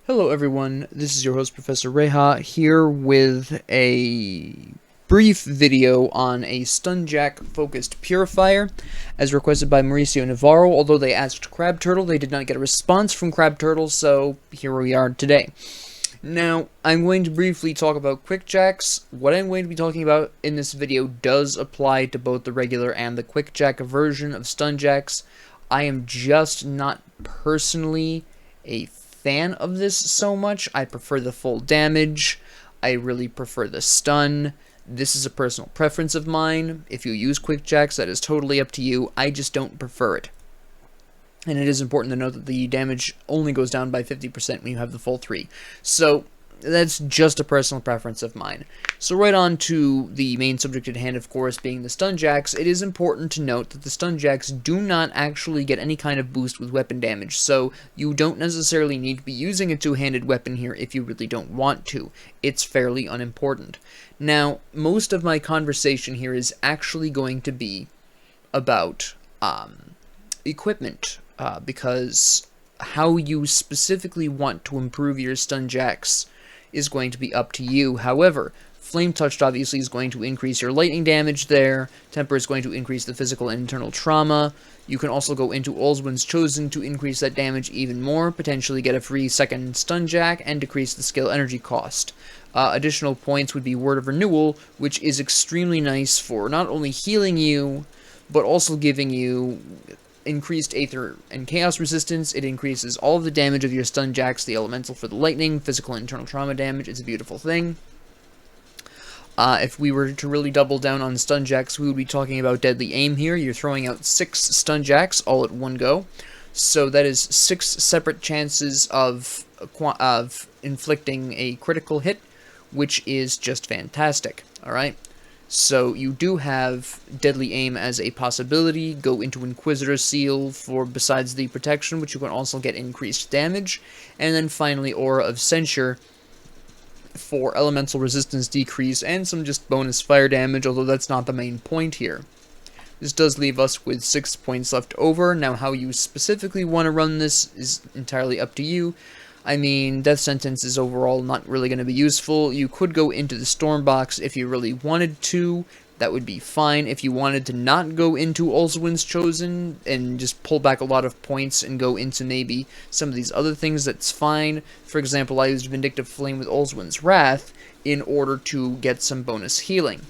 Hello everyone, this is your host Professor Reha here with a brief video on a Stunjack focused Purifier as requested by Mauricio Navarro. Although they asked Crab Turtle, they did not get a response from Crab Turtle, so here we are today. Now, I'm going to briefly talk about Quickjacks. What I'm going to be talking about in this video does apply to both the regular and the Quickjack version of Stunjacks. I am just not personally a fan of this so much. I prefer the full damage. I really prefer the stun. This is a personal preference of mine. If you use Quickjacks, that is totally up to you. I just don't prefer it. And it is important to note that the damage only goes down by 50% when you have the full 3. So that's just a personal preference of mine. So right on to the main subject at hand, of course, being the Stunjacks. It is important to note that the Stunjacks do not actually get any kind of boost with weapon damage, so you don't necessarily need to be using a two-handed weapon here if you really don't want to. It's fairly unimportant. Now, most of my conversation here is actually going to be about equipment, because how you specifically want to improve your Stunjacks is going to be up to you. However, Flame Touched obviously is going to increase your lightning damage there. Temper is going to increase the physical and internal trauma. You can also go into All's Winds Chosen to increase that damage even more, potentially get a free second Stunjack, and decrease the skill energy cost. Additional points would be Word of Renewal, which is extremely nice for not only healing you, but also giving you increased Aether and Chaos resistance. It increases all of the damage of your Stunjacks, the elemental for the lightning, physical and internal trauma damage. It's a beautiful thing. If we were to really double down on Stunjacks, we would be talking about Deadly Aim here. You're throwing out 6 Stunjacks all at one go. So that is 6 separate chances of inflicting a critical hit, which is just fantastic. Alright? So you do have Deadly Aim as a possibility. Go into Inquisitor Seal for besides the protection, which you can also get increased damage. And then finally Aura of Censure for elemental resistance decrease and some just bonus fire damage, although that's not the main point here. This does leave us with 6 points left over. Now how you specifically want to run this is entirely up to you. I mean, Death Sentence is overall not really going to be useful. You could go into the Storm Box if you really wanted to. That would be fine. If you wanted to not go into All's Winds Chosen and just pull back a lot of points and go into maybe some of these other things, that's fine. For example, I used Vindictive Flame with All's Winds Wrath in order to get some bonus healing.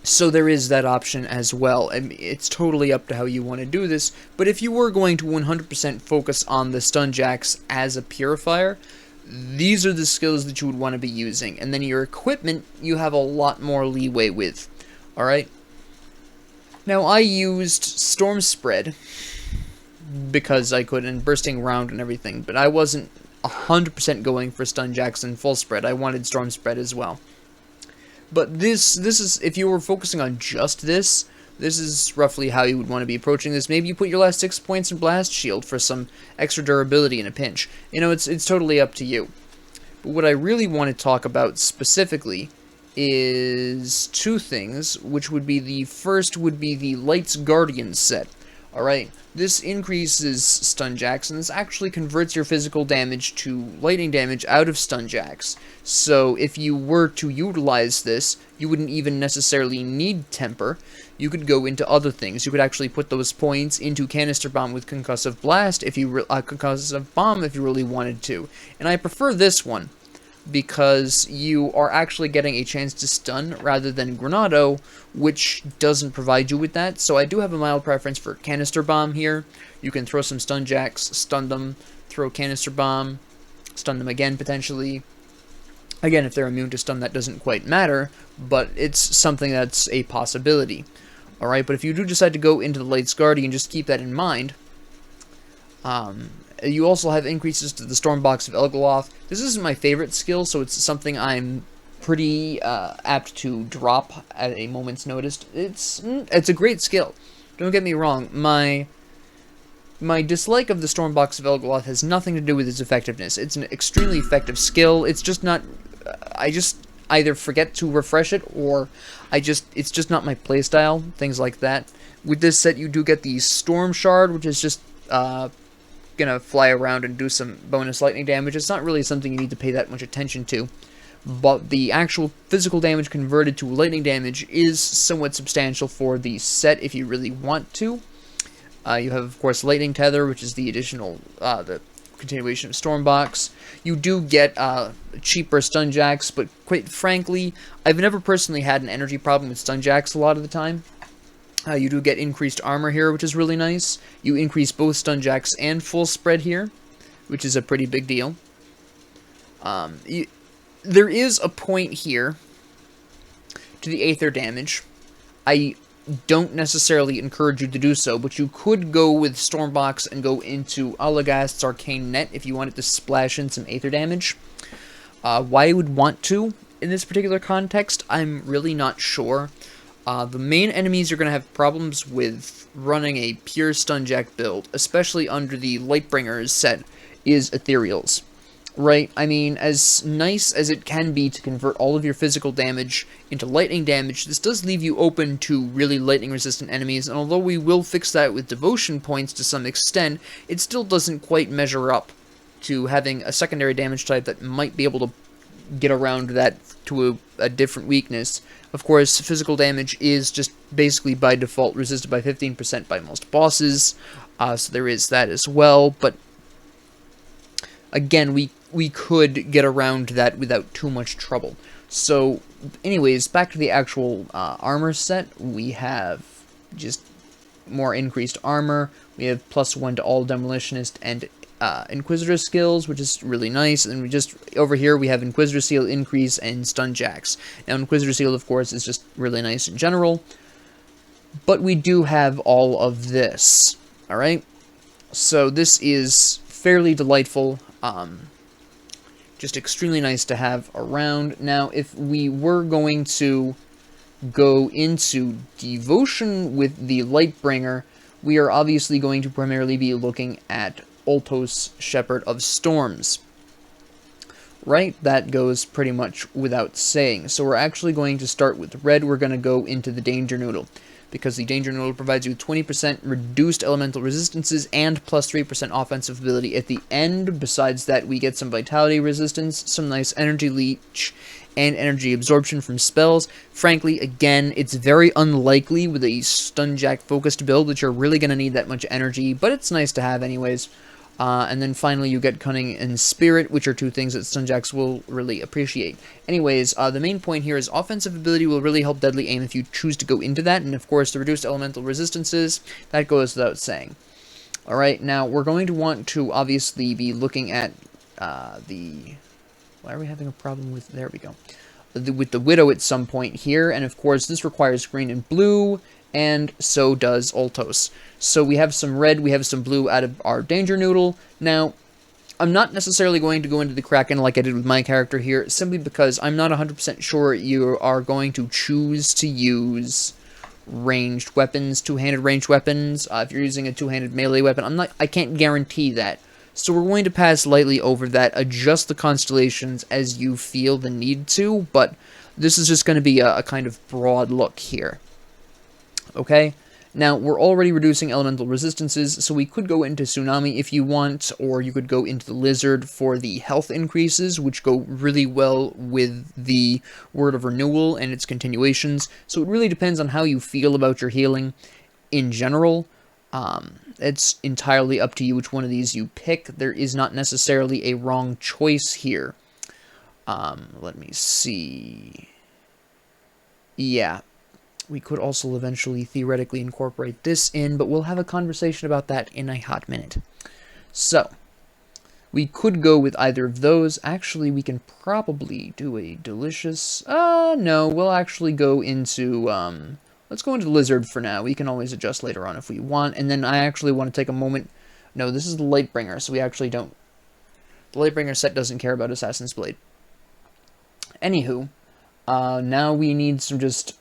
So there is that option as well. I mean, it's totally up to how you want to do this, but if you were going to 100% focus on the Stunjacks as a Purifier, these are the skills that you would want to be using. And then your equipment, you have a lot more leeway with. Alright? Now, I used Storm Spread because I could, and Bursting Round and everything, but I wasn't 100% going for Stunjacks and Full Spread. I wanted Storm Spread as well. But this is, if you were focusing on just this is roughly how you would want to be approaching this. Maybe you put your last 6 points in Blast Shield for some extra durability in a pinch. You know, it's totally up to you. But what I really want to talk about specifically is 2 things, which would be the first would be the Light's Guardian set. Alright, this increases Stunjacks, and this actually converts your physical damage to lightning damage out of Stunjacks. So if you were to utilize this, you wouldn't even necessarily need Temper. You could go into other things. You could actually put those points into Canister Bomb with Concussive Blast, if you Concussive Bomb if you really wanted to. And I prefer this one, because you are actually getting a chance to stun rather than Granado, which doesn't provide you with that. So I do have a mild preference for Canister Bomb here. You can throw some Stunjacks, stun them, throw Canister Bomb, stun them again potentially. Again, if they're immune to stun, that doesn't quite matter, but it's something that's a possibility. Alright, but if you do decide to go into the Light's Guardian, just keep that in mind. You also have increases to the Storm Box of Elgaloth. This isn't my favorite skill, so it's something I'm pretty apt to drop at a moment's notice. It's a great skill. Don't get me wrong. My dislike of the Storm Box of Elgaloth has nothing to do with its effectiveness. It's an extremely effective skill. It's just not... I just either forget to refresh it, or it's just not my playstyle. Things like that. With this set, you do get the Storm Shard, which is just gonna fly around and do some bonus lightning damage. It's not really something you need to pay that much attention to. But the actual physical damage converted to lightning damage is somewhat substantial for the set if you really want to. You have, of course, Lightning Tether, which is the additional, the continuation of Stormbox. You do get cheaper stun jacks, but quite frankly, I've never personally had an energy problem with stun jacks a lot of the time. You do get increased armor here, which is really nice. You increase both stun jacks and full spread here, which is a pretty big deal. There is a point here to the Aether damage. I don't necessarily encourage you to do so, but you could go with Stormbox and go into Alagast's Arcane Net if you wanted to splash in some Aether damage. Why I would want to in this particular context, I'm really not sure. The main enemies you're going to have problems with running a pure Stunjack build, especially under the Lightbringers set, is Ethereals. Right? I mean, as nice as it can be to convert all of your physical damage into lightning damage, this does leave you open to really lightning-resistant enemies, and although we will fix that with devotion points to some extent, it still doesn't quite measure up to having a secondary damage type that might be able to get around that to a different weakness. Of course, physical damage is just basically by default resisted by 15% by most bosses, so there is that as well, but again, we could get around that without too much trouble. So, anyways, back to the actual armor set. We have just more increased armor. We have +1 to all Demolitionist and Inquisitor skills, which is really nice. And we just, over here, we have Inquisitor Seal increase and Stun Jacks. Now, Inquisitor Seal, of course, is just really nice in general. But we do have all of this. Alright? So, this is fairly delightful. Just extremely nice to have around. Now, if we were going to go into Devotion with the Lightbringer, we are obviously going to primarily be looking at Ultos, Shepherd of Storms. Right? That goes pretty much without saying. So we're actually going to start with red. We're going to go into the Danger Noodle, because the Danger Noodle provides you 20% reduced elemental resistances and +3% offensive ability at the end. Besides that, we get some vitality resistance, some nice energy leech, and energy absorption from spells. Frankly, again, it's very unlikely with a Stunjack focused build that you're really going to need that much energy, but it's nice to have anyways. And then finally you get Cunning and Spirit, which are two things that Stunjacks will really appreciate. Anyways, the main point here is offensive ability will really help Deadly Aim if you choose to go into that, and of course the reduced elemental resistances, that goes without saying. Alright, now we're going to want to obviously be looking at the... Why are we having a problem with... There we go. With the Widow at some point here, and of course this requires green and blue, and so does Ultos. So we have some red, we have some blue out of our Danger Noodle. Now, I'm not necessarily going to go into the Kraken like I did with my character here, simply because I'm not 100% sure you are going to choose to use ranged weapons, two-handed ranged weapons. If you're using a two-handed melee weapon, I can't guarantee that. So we're going to pass lightly over that, adjust the constellations as you feel the need to, but this is just going to be a kind of broad look here. Okay? Now, we're already reducing elemental resistances, so we could go into Tsunami if you want, or you could go into the Lizard for the health increases, which go really well with the Word of Renewal and its continuations. So it really depends on how you feel about your healing in general. It's entirely up to you which one of these you pick. There is not necessarily a wrong choice here. Let me see. Yeah. We could also eventually theoretically incorporate this in, but we'll have a conversation about that in a hot minute. So, we could go with either of those. Actually, we can probably do a delicious... no, we'll actually go into... let's go into Lizard for now. We can always adjust later on if we want. And then I actually want to take a moment... No, this is the Lightbringer, so we actually don't... The Lightbringer set doesn't care about Assassin's Blade. Anywho, now we need some just...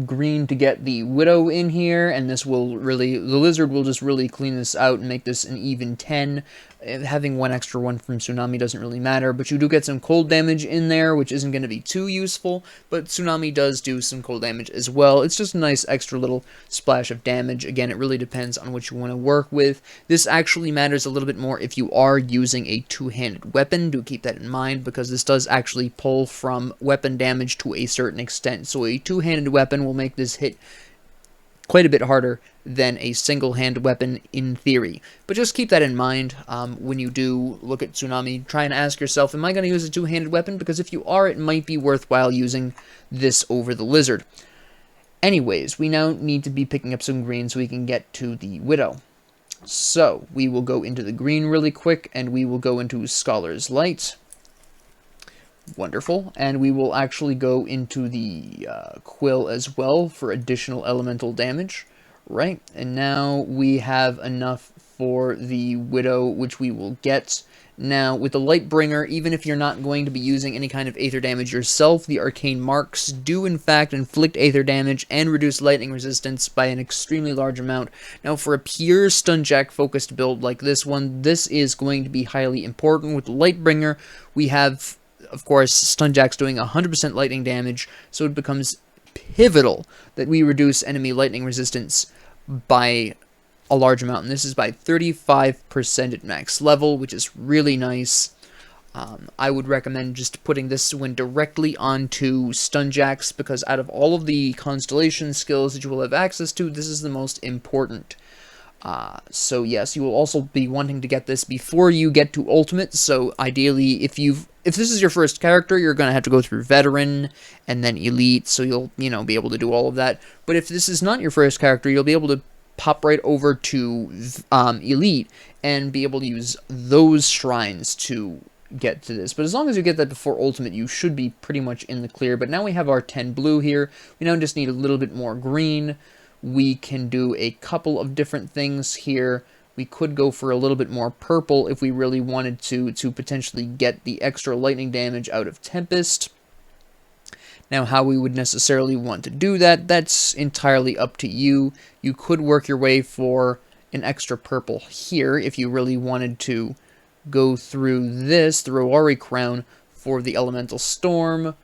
green to get the Widow in here, and this will really, the Lizard will just really clean this out and make this an even 10. Having one extra one from Tsunami doesn't really matter, but you do get some cold damage in there, which isn't going to be too useful, but Tsunami does do some cold damage as well. It's just a nice extra little splash of damage. Again, it really depends on what you want to work with. This actually matters a little bit more if you are using a two-handed weapon. Do keep that in mind, because this does actually pull from weapon damage to a certain extent. So a two-handed weapon will make this hit quite a bit harder than a single-hand weapon in theory. But just keep that in mind when you do look at Tsunami. Try and ask yourself, am I going to use a two-handed weapon? Because if you are, it might be worthwhile using this over the Lizard. Anyways, we now need to be picking up some green so we can get to the Widow. So, we will go into the green really quick, and we will go into Scholar's Light. Wonderful. And we will actually go into the Quill as well for additional elemental damage. Right, and now we have enough for the Widow, which we will get. Now, with the Lightbringer, even if you're not going to be using any kind of Aether damage yourself, the Arcane Marks do in fact inflict Aether damage and reduce lightning resistance by an extremely large amount. Now, for a pure Stunjack-focused build like this one, this is going to be highly important. With the Lightbringer, we have, of course, Stunjack's doing 100% lightning damage, so it becomes pivotal that we reduce enemy lightning resistance by a large amount, and this is by 35% at max level, which is really nice. I would recommend just putting this one directly onto Stunjacks, because out of all of the constellation skills that you will have access to, this is the most important. So yes, you will also be wanting to get this before you get to Ultimate, so ideally, if this is your first character, you're going to have to go through Veteran and then Elite, so you'll, be able to do all of that. But if this is not your first character, you'll be able to pop right over to Elite and be able to use those shrines to get to this. But as long as you get that before Ultimate, you should be pretty much in the clear. But now we have our 10 blue here. We now just need a little bit more green. We can do a couple of different things here. We could go for a little bit more purple if we really wanted to potentially get the extra lightning damage out of Tempest. Now, how we would necessarily want to do that, that's entirely up to you. You could work your way for an extra purple here if you really wanted to go through this, the Roari Crown, for the Elemental Storm,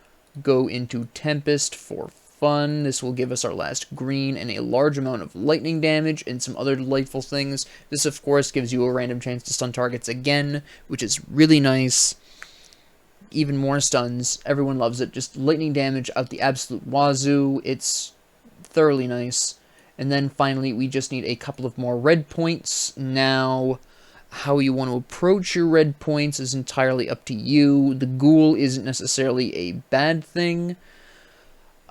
go into Tempest for fun. This will give us our last green and a large amount of lightning damage and some other delightful things. This, of course, gives you a random chance to stun targets again, which is really nice. Even more stuns. Everyone loves it. Just lightning damage out the absolute wazoo. It's thoroughly nice. And then finally, we just need a couple of more red points. Now, how you want to approach your red points is entirely up to you. The ghoul isn't necessarily a bad thing.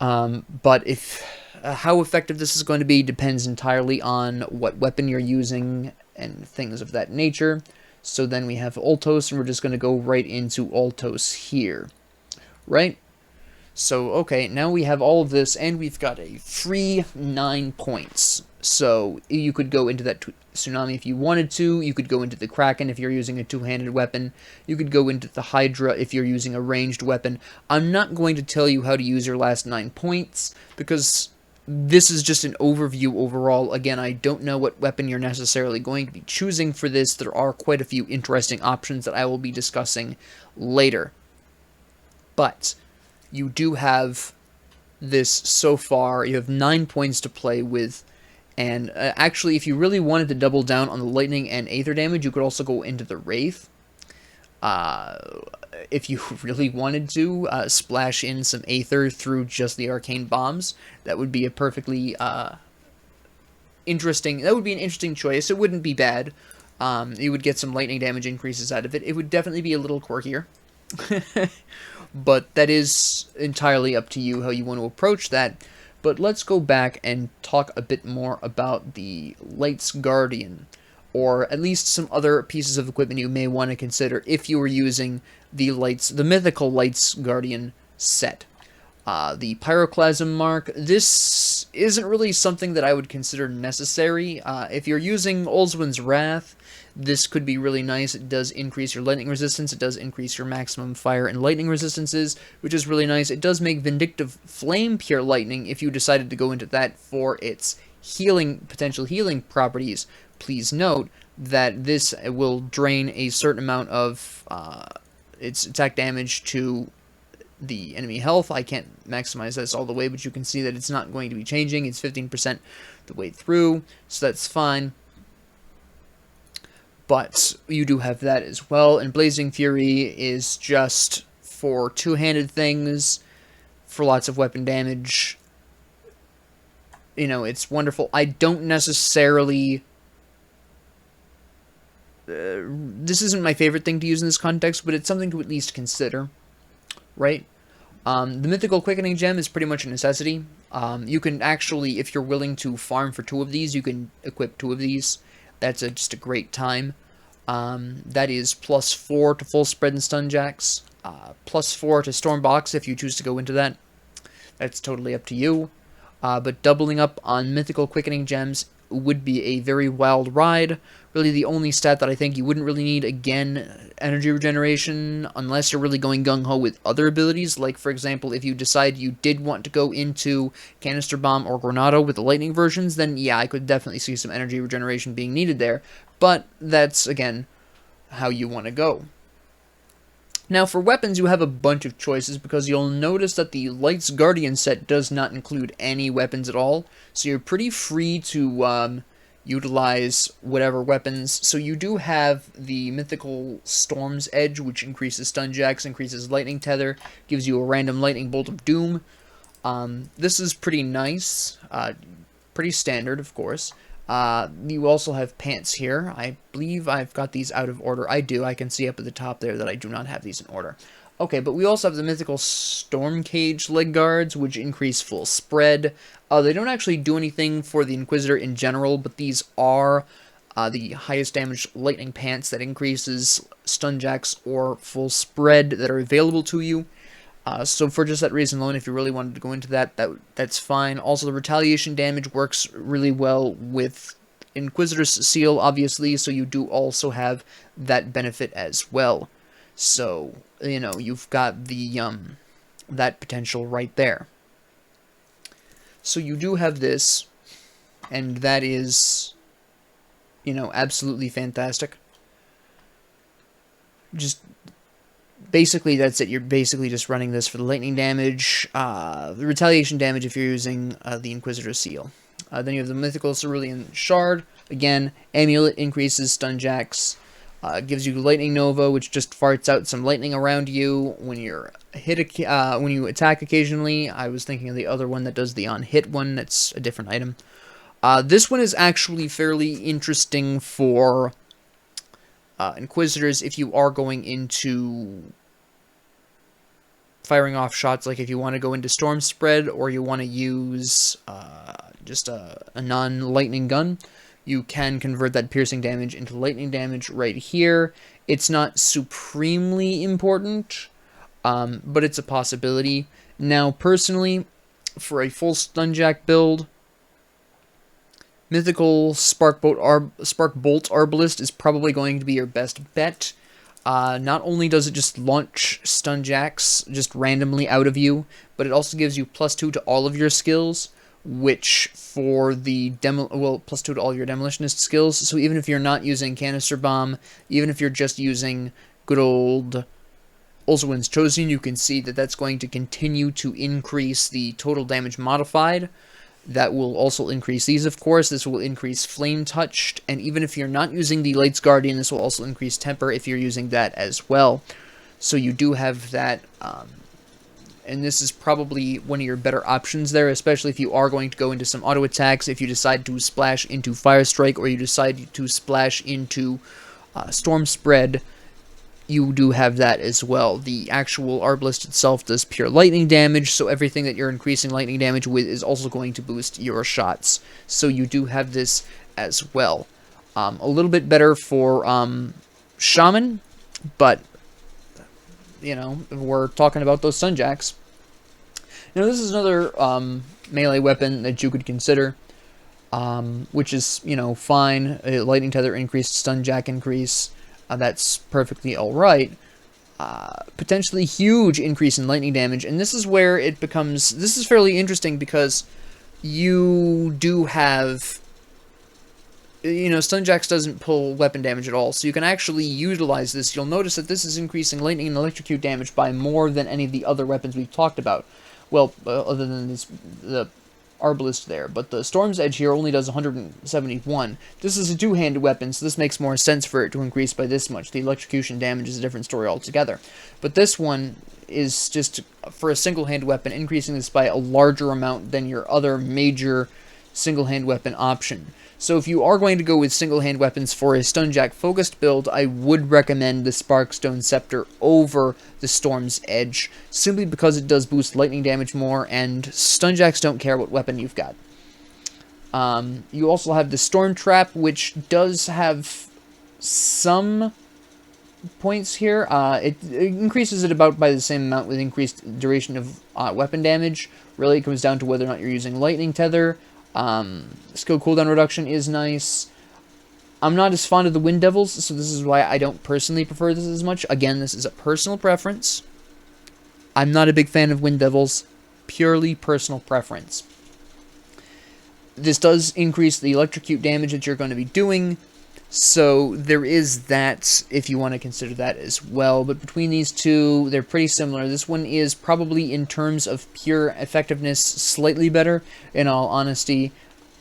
But how effective this is going to be depends entirely on what weapon you're using and things of that nature. So then we have Ultos, and we're just going to go right into Ultos here, right? So, okay, now we have all of this, and we've got a free 9 points. So, you could go into that Tsunami if you wanted to. You could go into the Kraken if you're using a two-handed weapon. You could go into the Hydra if you're using a ranged weapon. I'm not going to tell you how to use your last 9 points, because this is just an overview overall. Again, I don't know what weapon you're necessarily going to be choosing for this. There are quite a few interesting options that I will be discussing later. But you do have this so far. You have 9 points to play with. And actually, if you really wanted to double down on the lightning and aether damage, you could also go into the Wraith. If you really wanted to splash in some aether through just the arcane bombs, that would be a perfectly interesting. That would be an interesting choice. It wouldn't be bad. You would get some lightning damage increases out of it. It would definitely be a little quirkier. But that is entirely up to you how you want to approach that. But let's go back and talk a bit more about the Light's Guardian, or at least some other pieces of equipment you may want to consider if you were using the Mythical Light's Guardian set. The Pyroclasm Mark, this isn't really something that I would consider necessary. If you're using Ulzwin's Wrath, this could be really nice. It does increase your lightning resistance. It does increase your maximum fire and lightning resistances, which is really nice. It does make Vindictive Flame Pure Lightning if you decided to go into that for its potential healing properties. Please note that this will drain a certain amount of its attack damage to the enemy health. I can't maximize this all the way, but you can see that it's not going to be changing. It's 15% the way through, so that's fine. But you do have that as well, and Blazing Fury is just for two-handed things, for lots of weapon damage. You know, it's wonderful. I don't necessarily... this isn't my favorite thing to use in this context, but it's something to at least consider, right? The Mythical Quickening Gem is pretty much a necessity. You can actually, if you're willing to farm for 2 of these, you can equip 2 of these. That's just a great time. That is +4 to full spread and stun jacks, +4 to storm box if you choose to go into that. That's totally up to you. But doubling up on Mythical Quickening Gems would be a very wild ride. Really, the only stat that I think you wouldn't really need, again, energy regeneration, unless you're really going gung-ho with other abilities. Like, for example, if you decide you did want to go into Canister Bomb or Granado with the lightning versions, then yeah, I could definitely see some energy regeneration being needed there. But that's, again, how you want to go. Now, for weapons, you have a bunch of choices, because you'll notice that the Light's Guardian set does not include any weapons at all, so you're pretty free to utilize whatever weapons. So you do have the Mythical Storm's Edge, which increases stun jacks, increases lightning tether, gives you a random lightning bolt of doom. This is pretty nice, pretty standard, of course. You also have pants here. I believe I've got these out of order. I do. I can see up at the top there that I do not have these in order. Okay, but we also have the Mythical Storm Cage leg guards, which increase full spread. They don't actually do anything for the Inquisitor in general, but these are the highest damage lightning pants that increases stun jacks or full spread that are available to you. So for just that reason alone, if you really wanted to go into that's fine. Also, the retaliation damage works really well with Inquisitor's Seal, obviously, so you do also have that benefit as well. So, you know, you've got the that potential right there. So you do have this, and that is, you know, absolutely fantastic. Just basically, that's it. You're basically just running this for the lightning damage, the retaliation damage if you're using the Inquisitor's Seal. Then you have the Mythical Cerulean Shard. Again, Amulet increases stun jacks, gives you Lightning Nova, which just farts out some lightning around you when you're when you attack occasionally. I was thinking of the other one that does the on-hit one. That's a different item. This one is actually fairly interesting for Inquisitors if you are going into firing off shots, like if you want to go into Storm Spread or you want to use just a non-lightning gun. You can convert that piercing damage into lightning damage right here. It's not supremely important, but it's a possibility. Now, personally, for a full Stunjack build, Mythical Spark Bolt Arbalist is probably going to be your best bet. Not only does it just launch stun jacks just randomly out of you, but it also gives you +2 to all of your skills, which for the +2 to all your demolitionist skills. So even if you're not using Canister Bomb, even if you're just using good old Ulzwin's Chosen, you can see that that's going to continue to increase the total damage modified. That will also increase these, of course. This will increase Flame Touched, and even if you're not using the Light's Guardian, this will also increase Temper if you're using that as well. So you do have that, and this is probably one of your better options there, especially if you are going to go into some auto attacks, if you decide to splash into Fire Strike, or you decide to splash into Storm Spread. You do have that as well. The actual Arbalist itself does pure lightning damage, so everything that you're increasing lightning damage with is also going to boost your shots. So you do have this as well. A little bit better for Shaman, but, you know, we're talking about those Stunjacks. Now, this is another melee weapon that you could consider. which is, you know, fine. Lightning tether increase, stun jack increase, that's perfectly alright. Potentially huge increase in lightning damage, and this is where it becomes, this is fairly interesting because you do have, you know, stun jacks doesn't pull weapon damage at all, so you can actually utilize this. You'll notice that this is increasing lightning and electrocute damage by more than any of the other weapons we've talked about. Well, other than this, the Arbalist there, but the Storm's Edge here only does 171. This is a two-handed weapon, so this makes more sense for it to increase by this much. The electrocution damage is a different story altogether. But this one is just, for a single-hand weapon, increasing this by a larger amount than your other major single-hand weapon option. So if you are going to go with single-hand weapons for a Stunjack focused build, I would recommend the Sparkstone Scepter over the Storm's Edge, simply because it does boost lightning damage more, and Stunjacks don't care what weapon you've got. You also have the Storm Trap, which does have some points here. It increases it about by the same amount with increased duration of weapon damage. Really, it comes down to whether or not you're using Lightning Tether. Skill cooldown reduction is nice. I'm not as fond of the Wind Devils, so this is why I don't personally prefer this as much. Again, this is a personal preference. I'm not a big fan of Wind Devils. Purely personal preference. This does increase the electrocute damage that you're going to be doing, so there is that, if you want to consider that as well. But between these two, they're pretty similar. This one is probably, in terms of pure effectiveness, slightly better, in all honesty.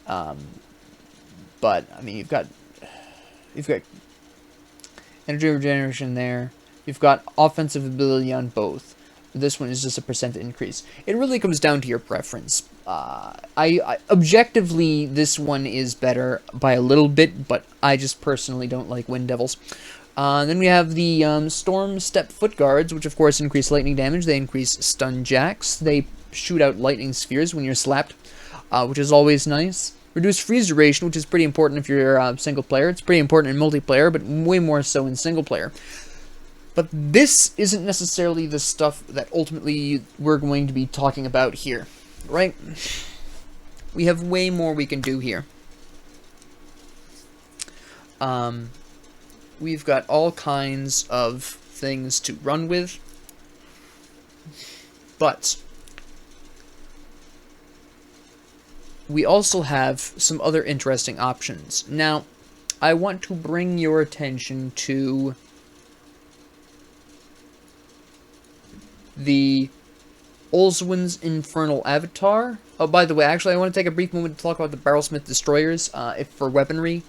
But, I mean, you've got energy regeneration there. You've got offensive ability on both. This one is just a % increase. It really comes down to your preference. I objectively, this one is better by a little bit, but I just personally don't like Wind Devils. Then we have the Storm Step Foot Guards, which of course increase lightning damage. They increase stun jacks. They shoot out lightning spheres when you're slapped, which is always nice. Reduce freeze duration, which is pretty important if you're single player. It's pretty important in multiplayer, but way more so in single player. But this isn't necessarily the stuff that ultimately we're going to be talking about here, right? We have way more we can do here. We've got all kinds of things to run with, but we also have some other interesting options. Now, I want to bring your attention to the Olswin's Infernal Avatar. Oh, by the way, actually, I want to take a brief moment to talk about the Barrelsmith Destroyers for weaponry.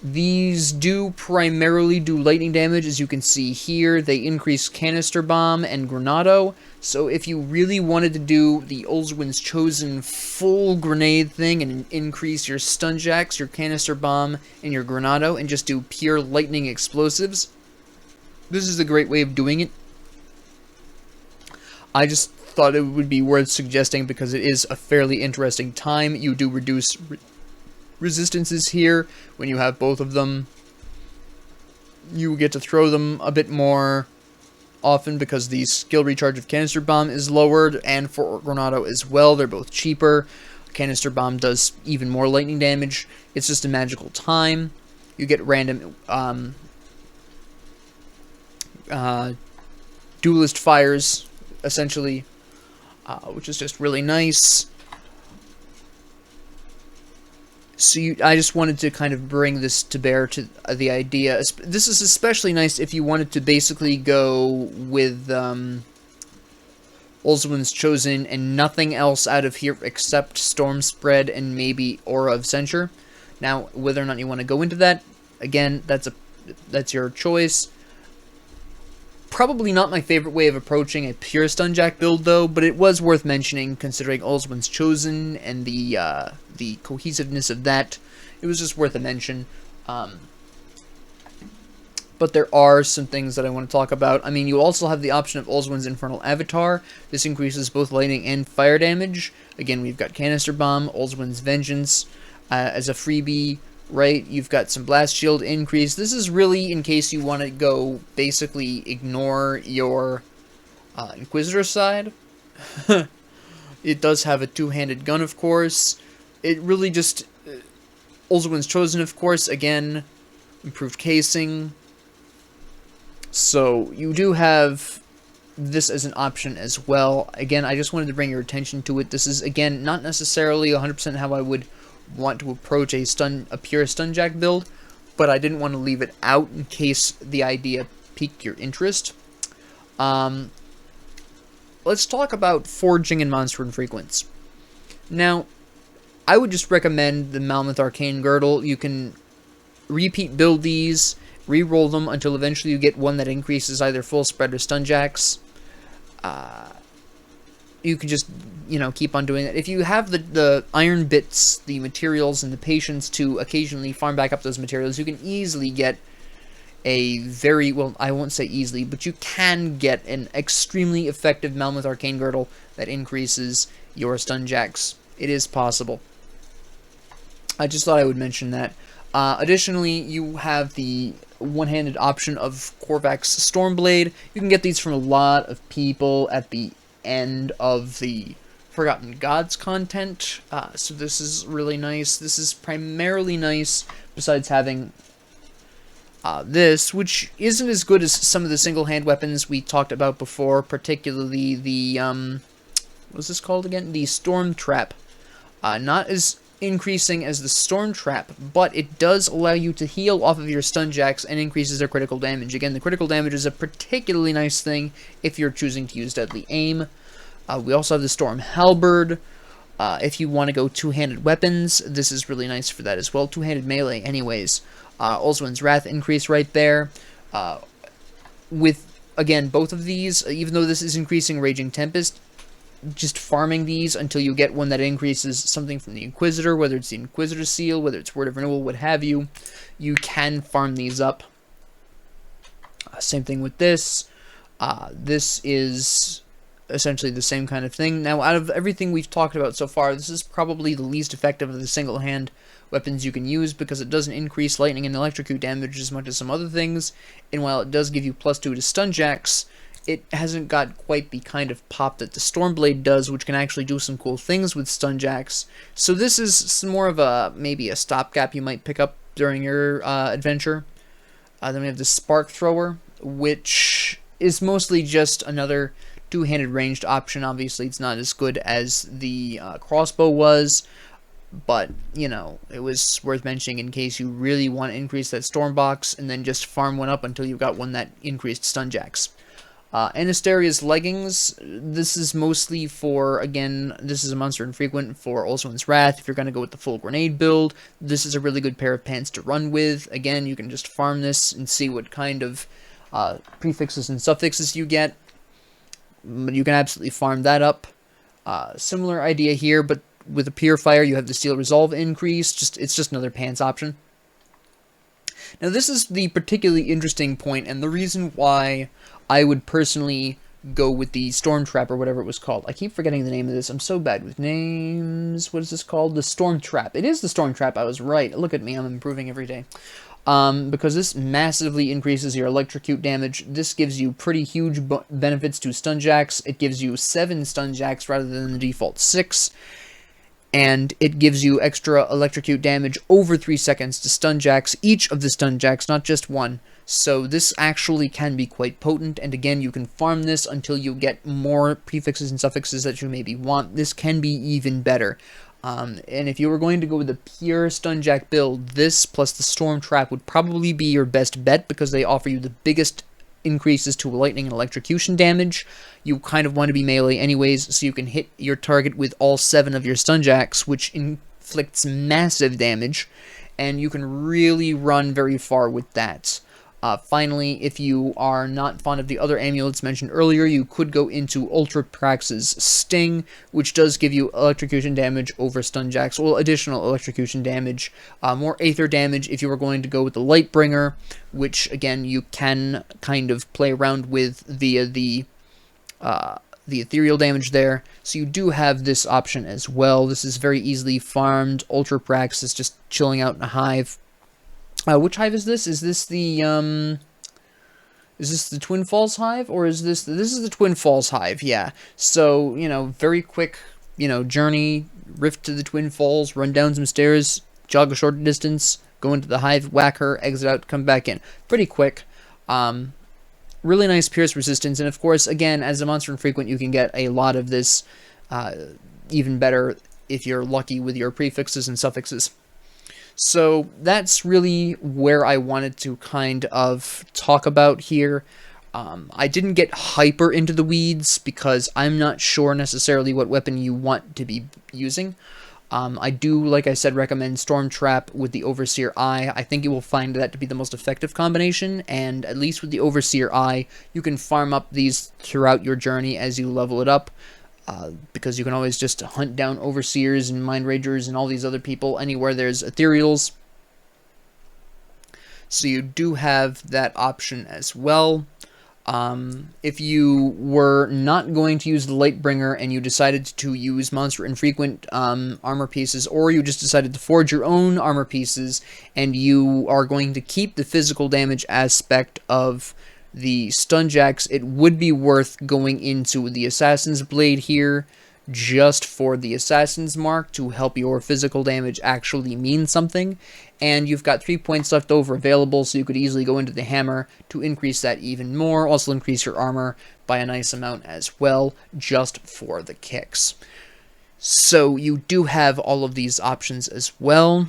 These do primarily do lightning damage, as you can see here. They increase Canister Bomb and Granado. So if you really wanted to do the Olswin's Chosen full grenade thing and increase your stun jacks, your Canister Bomb, and your Granado, and just do pure lightning explosives, this is a great way of doing it. I just thought it would be worth suggesting because it is a fairly interesting time. You do reduce resistances here when you have both of them. You get to throw them a bit more often because the skill recharge of Canister Bomb is lowered, and for Granado as well. They're both cheaper. Canister Bomb does even more lightning damage. It's just a magical time. You get random duelist fires, essentially, which is just really nice. So I just wanted to kind of bring this to bear to the idea. This is especially nice if you wanted to basically go with Olswin's Chosen and nothing else out of here except Storm Spread and maybe Aura of Censure. Now, whether or not you want to go into that, again, that's your choice. Probably not my favorite way of approaching a pure Stunjack build, though, but it was worth mentioning considering Olswin's Chosen and the cohesiveness of that. It was just worth a mention. But there are some things that I want to talk about. I mean, you also have the option of Olswin's Infernal Avatar. This increases both lightning and fire damage. Again, we've got Canister Bomb, Olswin's Vengeance as a freebie. Right, you've got some blast shield increase. This is really in case you want to go basically ignore your Inquisitor side. It does have a two-handed gun, of course. It really just Olzuin's Chosen, of course, again, improved casing. So you do have this as an option as well. Again, I just wanted to bring your attention to it. This is, again, not necessarily 100% how I would want to approach a pure Stunjack build, but I didn't want to leave it out in case the idea piqued your interest. Let's talk about forging and monster infrequents. Now, I would just recommend the Mammoth Arcane Girdle. You can repeat build these, re-roll them until eventually you get one that increases either full spread or Stunjacks. You can just, keep on doing that. If you have the iron bits, the materials, and the patience to occasionally farm back up those materials, you can easily get a very, well, I won't say easily, but you can get an extremely effective Mammoth Arcane Girdle that increases your Stunjacks. It is possible. I just thought I would mention that. Additionally, you have the one-handed option of Korvac's Stormblade. You can get these from a lot of people at the end of the Forgotten Gods content, so this is really nice. This is primarily nice, besides having this, which isn't as good as some of the single-hand weapons we talked about before, particularly the, what's this called again? The Storm Trap. Not as increasing as the Storm Trap, but it does allow you to heal off of your Stunjacks and increases their critical damage. Again, the critical damage is a particularly nice thing if you're choosing to use Deadly Aim. We also have the Storm Halberd. If you want to go two-handed weapons, this is really nice for that as well. Two-handed melee, anyways. Olzuin's Wrath increase right there. With, again, both of these, even though this is increasing Raging Tempest, just farming these until you get one that increases something from the Inquisitor, whether it's the Inquisitor Seal, whether it's Word of Renewal, what have you, you can farm these up. Same thing with this. This is essentially the same kind of thing. Now, out of everything we've talked about so far, this is probably the least effective of the single-hand weapons you can use because it doesn't increase lightning and electrocute damage as much as some other things, and while it does give you +2 to Stunjacks, it hasn't got quite the kind of pop that the Stormblade does, which can actually do some cool things with Stunjacks. So this is more of a, maybe a stopgap you might pick up during your adventure. Then we have the Spark Thrower, which is mostly just another two-handed ranged option. Obviously, it's not as good as the crossbow was, but, it was worth mentioning in case you really want to increase that Storm Box, and then just farm one up until you've got one that increased Stunjacks. Anasteria's Leggings, this is mostly for, again, this is a monster infrequent for Olzuin's Wrath. If you're going to go with the full grenade build, this is a really good pair of pants to run with. Again, you can just farm this and see what kind of prefixes and suffixes you get. You can absolutely farm that up. Similar idea here, but with a Purifier, you have the Steel Resolve increase. It's just another pants option. Now, this is the particularly interesting point, and the reason why I would personally go with the Storm Trap, or whatever it was called. I keep forgetting the name of this. I'm so bad with names. What is this called? The Storm Trap. It is the Storm Trap. I was right. Look at me. I'm improving every day. Because this massively increases your electrocute damage. This gives you pretty huge benefits to Stunjacks. It gives you 7 Stunjacks rather than the default 6. And it gives you extra electrocute damage over 3 seconds to Stunjacks, each of the Stunjacks, not just one. So this actually can be quite potent, and again, you can farm this until you get more prefixes and suffixes that you maybe want. This can be even better. And if you were going to go with a pure Stunjack build, this plus the Storm Trap would probably be your best bet because they offer you the biggest increases to lightning and electrocution damage. You kind of want to be melee anyways, so you can hit your target with all 7 of your Stunjacks, which inflicts massive damage, and you can really run very far with that. Finally, if you are not fond of the other amulets mentioned earlier, you could go into Ultra Prax's Sting, which does give you electrocution damage over Stunjacks, well, additional electrocution damage, more Aether damage if you were going to go with the Lightbringer, which, again, you can kind of play around with via the ethereal damage there, so you do have this option as well. This is very easily farmed. Ultra Prax is just chilling out in a hive. Which hive is this? Is this the Twin Falls hive, or is this is the Twin Falls hive? Yeah. So, very quick, journey, rift to the Twin Falls, run down some stairs, jog a short distance, go into the hive, whack her, exit out, come back in. Pretty quick. Really nice pierce resistance, and of course, again, as a monster infrequent, you can get a lot of this even better if you're lucky with your prefixes and suffixes. So that's really where I wanted to kind of talk about here. I didn't get hyper into the weeds because I'm not sure necessarily what weapon you want to be using. I do, like I said, recommend Storm Trap with the Overseer Eye. I think you will find that to be the most effective combination, and at least with the Overseer Eye, you can farm up these throughout your journey as you level it up, because you can always just hunt down Overseers and Mind Ragers and all these other people anywhere there's Ethereals. So you do have that option as well. If you were not going to use the Lightbringer and you decided to use monster infrequent armor pieces, or you just decided to forge your own armor pieces and you are going to keep the physical damage aspect of the Stunjacks, it would be worth going into the Assassin's Blade here just for the Assassin's Mark to help your physical damage actually mean something. And you've got 3 points left over available, so you could easily go into the Hammer to increase that even more. Also increase your armor by a nice amount as well, just for the kicks. So you do have all of these options as well.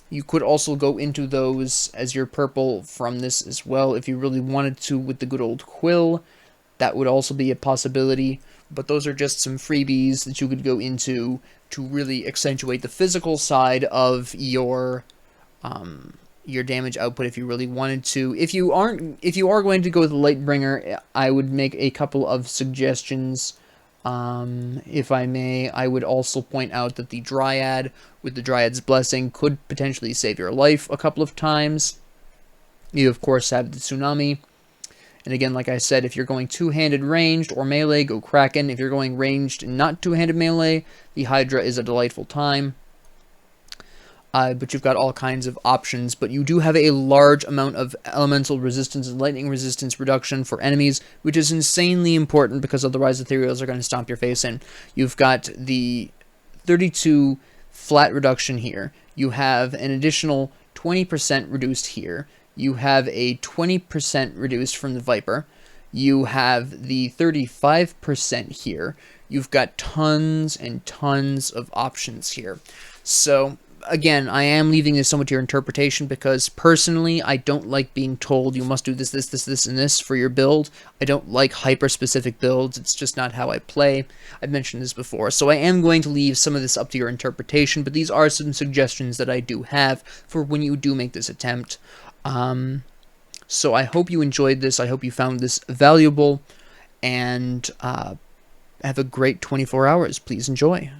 You could also go into those as your purple from this as well if you really wanted to with the good old Quill. That would also be a possibility. But those are just some freebies that you could go into to really accentuate the physical side of your damage output if you really wanted to. If you are going to go with the Lightbringer, I would make a couple of suggestions. If I may, I would also point out that the Dryad with the Dryad's Blessing could potentially save your life a couple of times. You of course have the Tsunami. And again, like I said, if you're going two-handed ranged or melee, go Kraken. If you're going ranged and not two-handed melee, the Hydra is a delightful time. But you've got all kinds of options. But you do have a large amount of elemental resistance and lightning resistance reduction for enemies, which is insanely important because otherwise Ethereals are going to stomp your face in. You've got the 32 flat reduction here. You have an additional 20% reduced here. You have a 20% reduced from the Viper. You have the 35% here. You've got tons and tons of options here. So, again, I am leaving this somewhat to your interpretation because, personally, I don't like being told you must do this, this, this, this, and this for your build. I don't like hyper-specific builds. It's just not how I play. I've mentioned this before. So I am going to leave some of this up to your interpretation, but these are some suggestions that I do have for when you do make this attempt. So I hope you enjoyed this. I hope you found this valuable, and have a great 24 hours. Please enjoy.